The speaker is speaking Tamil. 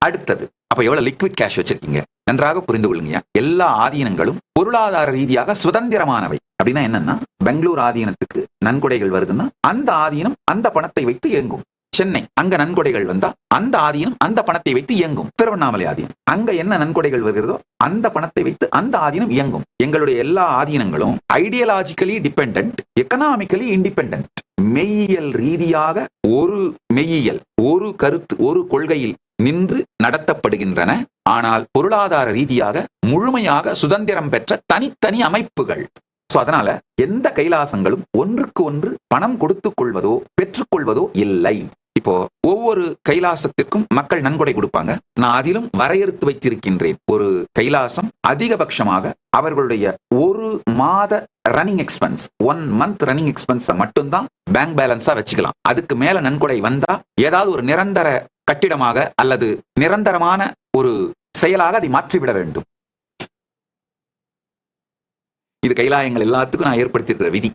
அடுத்தது அப்ப எவ்வளவு லிக்விட் கேஷ் வச்சிருக்கீங்க? நன்றாக புரிந்து கொள்ளுங்க. எல்லா ஆதீனங்களும் பொருளாதார ரீதியாக சுதந்திரமானவை. அப்படின்னா என்னன்னா, பெங்களூர் ஆதீனத்துக்கு நன்கொடைகள் வருதுன்னா அந்த ஆதீனம் அந்த பணத்தை வைத்து இயங்கும். சென்னை அங்க நன்கொடைகள் வந்தா அந்த ஆதீனம் அந்த பணத்தை வைத்து இயங்கும். திருவண்ணாமலை ஆதீனம் அங்க என்ன நன்கொடைகள் வருகிறதோ அந்த பணத்தை வைத்து அந்த ஆதீனம் இயங்கும். எங்களுடைய எல்லா ஆதீனங்களும் ஐடியாலஜிக்கலி டிபெண்டன்ட், எக்கனாமிக்கலி இண்டிபெண்டன்ட். மெய்யியல் ரீதியாக ஒரு மெய்யியல், ஒரு கருத்து, ஒரு கொள்கையில் நின்று நடத்தப்படுகின்றன. ஆனால் பொருளாதார ரீதியாக முழுமையாக சுதந்திரம் பெற்ற தனித்தனி அமைப்புகள். அதனால எந்த கைலாசங்களும் ஒன்றுக்கு ஒன்று பணம் கொடுத்துக் கொள்வதோ பெற்றுக்கொள்வதோ இல்லை. இப்போ ஒவ்வொரு கைலாசத்திற்கும் மக்கள் நன்கொடை கொடுப்பாங்க. நான் அதிலும் வரையறுத்து வைத்திருக்கின்றேன். ஒரு கைலாசம் அதிகபட்சமாக அவர்களுடைய ஒரு மாத running expense, 1 month running expense மட்டும்தான் பேங்க் பேலன்ஸா வச்சுக்கலாம். அதுக்கு மேல நன்கொடை வந்தா ஏதாவது ஒரு நிரந்தர கட்டிடமாக அல்லது நிரந்தரமான ஒரு செயலாக அதை மாற்றிவிட வேண்டும். இது கைலாயங்கள் எல்லாத்துக்கும் நான் ஏற்படுத்தியிருக்கிற விதி.